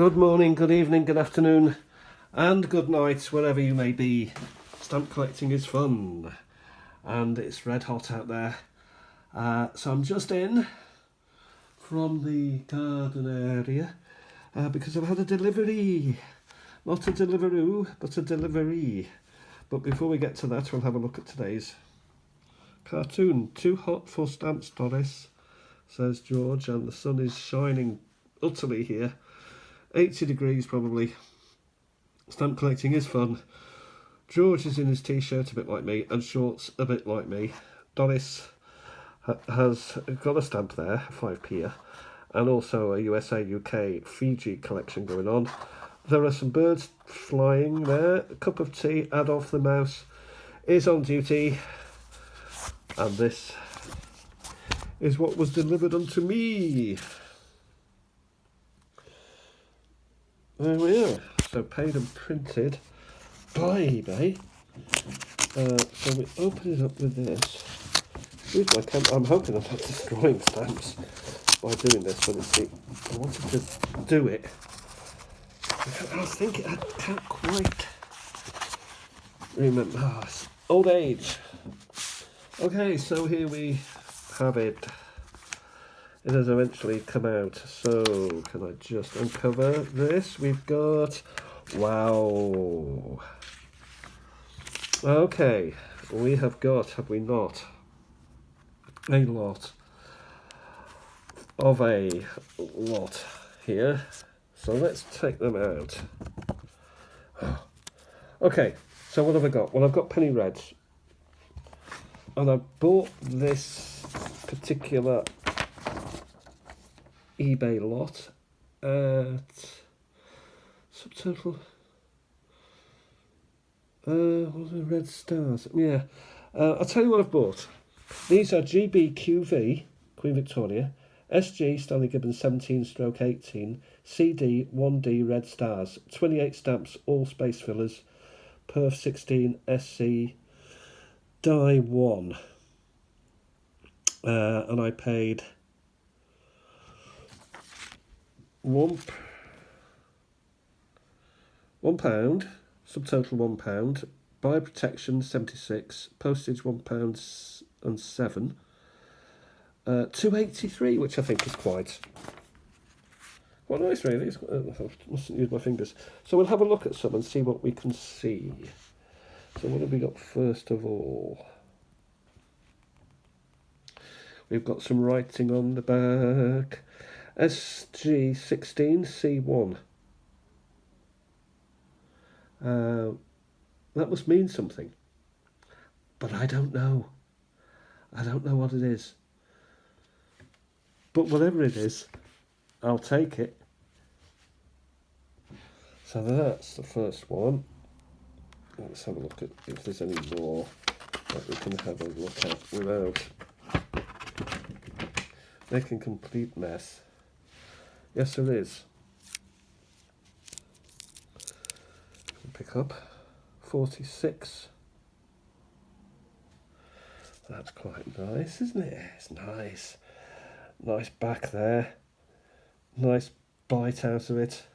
Good morning, good evening, good afternoon, and good night, wherever you may be. Stamp collecting is fun, and it's red hot out there. So I'm just in from the garden area because I've had a delivery. Not a Deliveroo, but a delivery. But before we get to that, we'll have a look at today's cartoon. Too hot for stamps, Doris, says George, and the sun is shining utterly here. 80 degrees probably. Stamp collecting is fun. George is in his t-shirt a bit like me and shorts a bit like me. Doris has got a stamp there, 5p, and also a USA UK Fiji collection going on. There are some birds flying there. A cup of tea. Adolf the mouse is on duty, and this is what was delivered unto me. There we are. So paid and printed by eBay. So we open it up with this. Excuse my camera. I'm hoping I'm not destroying stamps by doing this, but see, I wanted to do it. I think I can't quite remember. Oh, it's old age. Okay, so here we have it. It has eventually come out. So can I just uncover this? We've got, wow. Okay, we have got, have we not, a lot of a lot here. So let's take them out. Okay, so what have I got? Well, I've got penny reds. And I bought this particular eBay lot at subtotal what are the red stars? Yeah, I'll tell you what I've bought. These are GBQV Queen Victoria, SG Stanley Gibbons 17/18, CD 1D red stars, 28 stamps, all space fillers, Perf 16 SC die 1, and I paid £1, subtotal £1, buy protection 76, postage £1.07, 283, which I think is quite nice, really. I mustn't use my fingers. So we'll have a look at some and see what we can see. So what have we got first of all? We've got some writing on the back. SG16 C1. That must mean something, but I don't know. I don't know what it is. But whatever it is, I'll take it. So that's the first one. Let's have a look at if there's any more that we can have a look at without making complete mess. Yes, there is. Pick up 46. That's quite nice, isn't it? It's nice. Nice back there. Nice bite out of it.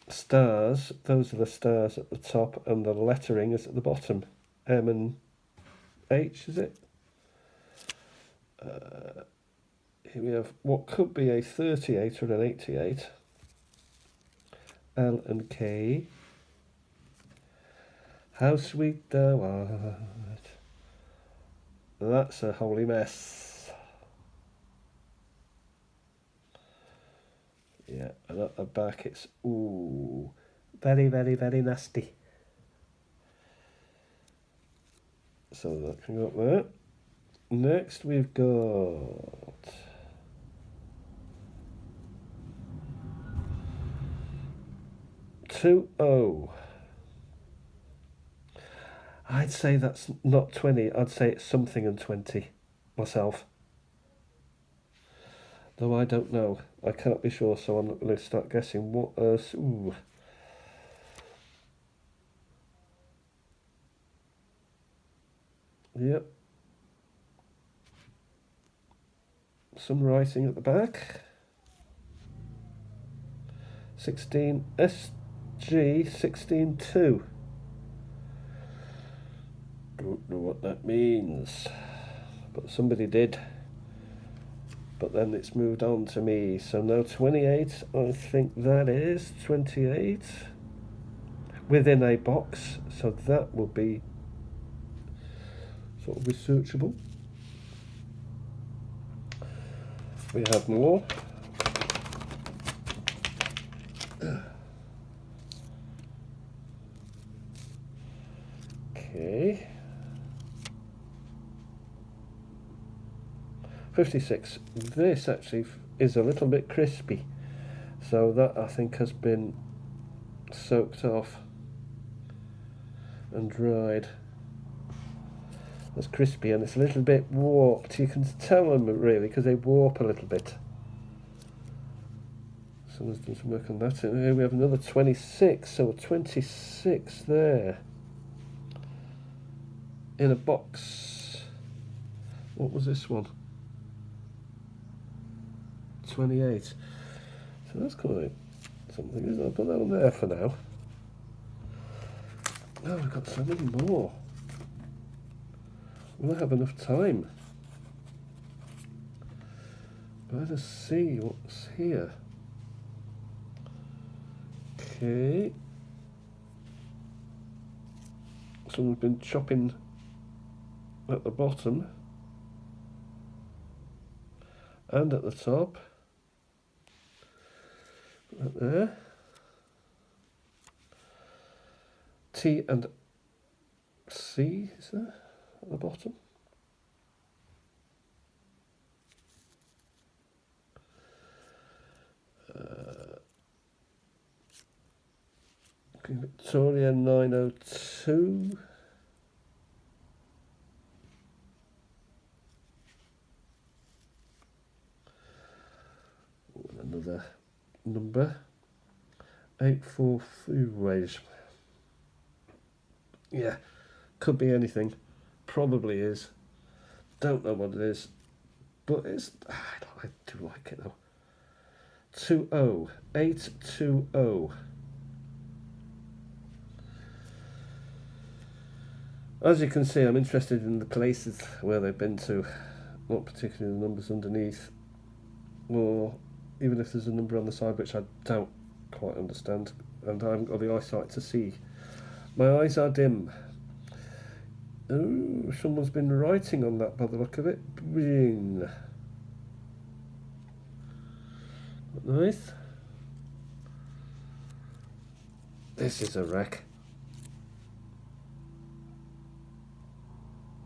Stars, those are the stars at the top, and the lettering is at the bottom. M and H, is it? Here we have what could be a 38 or an 88. L and K. How sweet thou art. That's a holy mess. Yeah, and at the back it's, ooh, very, very, very nasty. So that can go up there. Next we've got two O. I'd say that's not 20. I'd say it's something and 20 myself. Though I don't know. I can't be sure, so I'm not going to start guessing. What else? Ooh. Yep. Some writing at the back. 16 SG 162. Don't know what that means, but somebody did. But then it's moved on to me. So now 28, I think that is 28 within a box. So that will be sort of researchable. We have more. Okay. 56. This actually is a little bit crispy, so that I think has been soaked off and dried. It's crispy and it's a little bit warped. You can tell them really because they warp a little bit. Someone's done some work on that. And here we have another 26, so 26 there in a box. What was this one? 28. So that's quite something, isn't it? I'll put that on there for now. Oh, we've got so many more. We'll have enough time. Let us see what's here. Okay. Someone's been chopping at the bottom and at the top. Right there. T and C, is there at the bottom? Victoria 902. Another number. 84 Foodways. Yeah, could be anything. Probably is. Don't know what it is. But it's, I do like it though. 820. As you can see, I'm interested in the places where they've been to, not particularly the numbers underneath, or even if there's a number on the side which I don't quite understand, and I haven't got the eyesight to see. My eyes are dim. Oh, someone's been writing on that by the look of it. Bing. Nice. This is a wreck.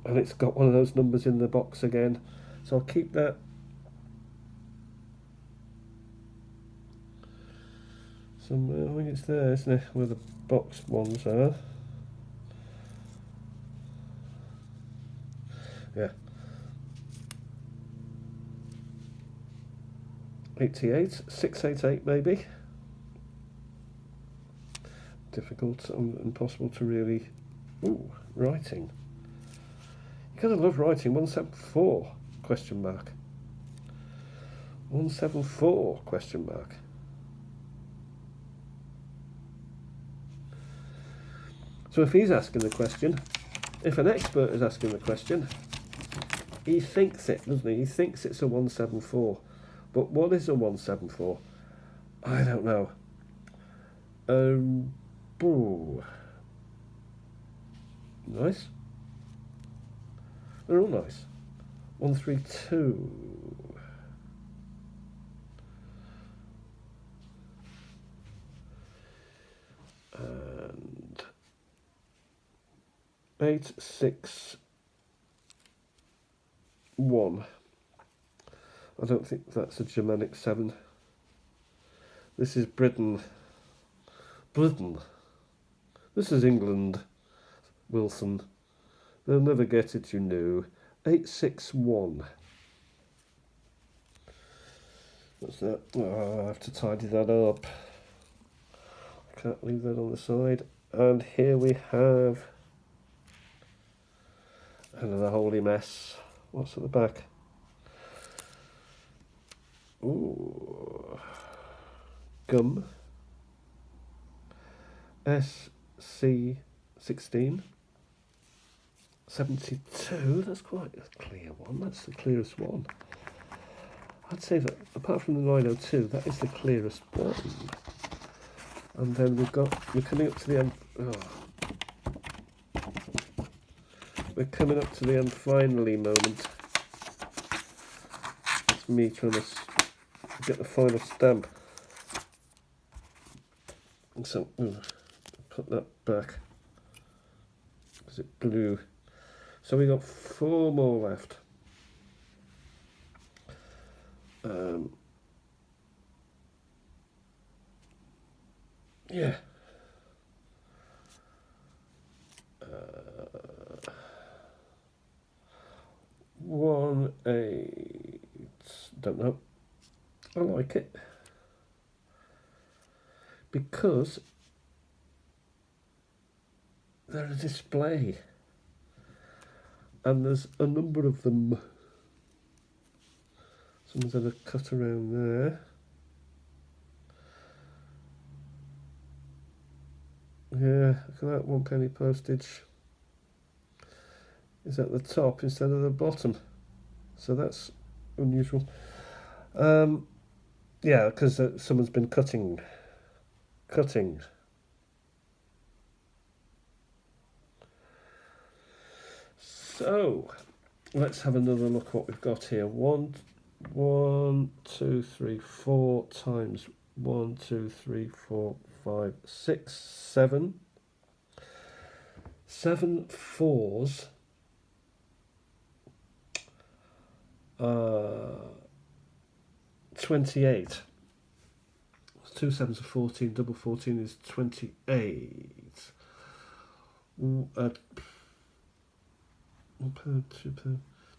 And it's got one of those numbers in the box again, so I'll keep that. Somewhere, I think it's there, isn't it, where the box ones are. Yeah. 88, 688 maybe. Difficult and impossible to really. Ooh, writing. You gotta love writing. 174 question mark. 174 question mark. So if he's asking the question, if an expert is asking the question, he thinks it, doesn't he? He thinks it's a 174. But what is a 174? I don't know. Ooh. Nice. They're all nice. 132. And 861. I don't think that's a Germanic 7. This is Britain. Britain. This is England. Wilson. They'll never get it, you know. 861. What's that? Oh, I have to tidy that up. I can't leave that on the side. And here we have another holy mess. What's at the back? Ooh. Gum. SC16 72. That's quite a clear one. That's the clearest one. I'd say that apart from the 902, that is the clearest one. And then we're coming up to the end. Oh. We're coming up to the end finally moment. It's me trying to get the final stamp. And so, put that back. Because it blew. So we got 4 more left. Yeah. 1, 8. Don't know. I like it because they're a display, and there's a number of them. Someone's had a cut around there. Yeah, look at that, 1 penny postage is at the top instead of the bottom, so that's unusual. Yeah, because someone's been cutting. So let's have another look what we've got here. 1, 2, 3, 4 times 1, 2, 3, 4, 5, 6, 7. 7 fours. 28. 2 7s are 14. Double 14 is 28. £1,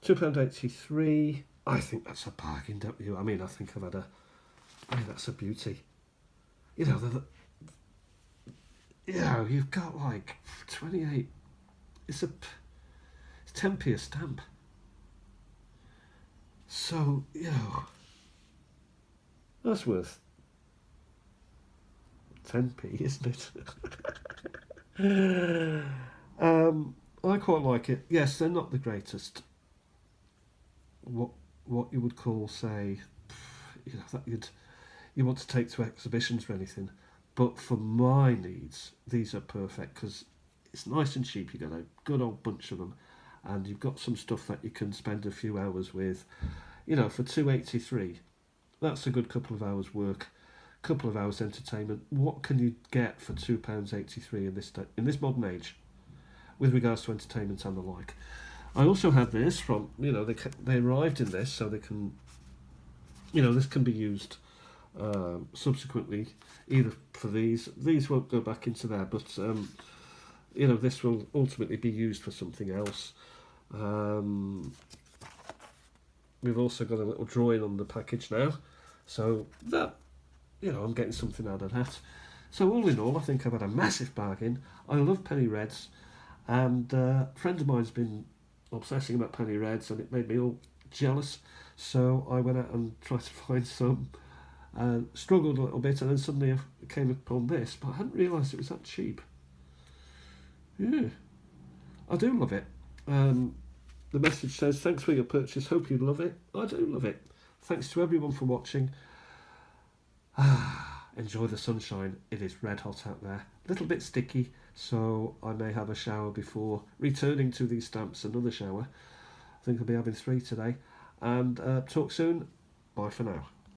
£2.83. I think that's a bargain, don't you? I mean, I think that's a beauty. You know, you've got like 28. It's 10p a stamp. So, that's worth 10p, isn't it? I quite like it. Yes, they're not the greatest. What you would call, say, that you want to take to exhibitions or anything. But for my needs, these are perfect because it's nice and cheap. You get a good old bunch of them, and you've got some stuff that you can spend a few hours with. For £2.83, that's a good couple of hours work, couple of hours entertainment. What can you get for £2.83 in this modern age, with regards to entertainment and the like? I also had this from, they arrived in this, so they can, this can be used subsequently, either for these won't go back into there, but this will ultimately be used for something else. We've also got a little drawing on the package now, so that, I'm getting something out of that. So all in all, I think I've had a massive bargain. I love penny reds, and a friend of mine's been obsessing about penny reds, and it made me all jealous. So I went out and tried to find some, struggled a little bit, and then suddenly I came upon this, but I hadn't realised it was that cheap. Yeah, I do love it. The message says, thanks for your purchase, hope you love it. I do love it. Thanks to everyone for watching. Enjoy the sunshine. It is red hot out there. A little bit sticky, so I may have a shower before returning to these stamps. Another shower. I think I'll be having 3 today. And talk soon. Bye for now.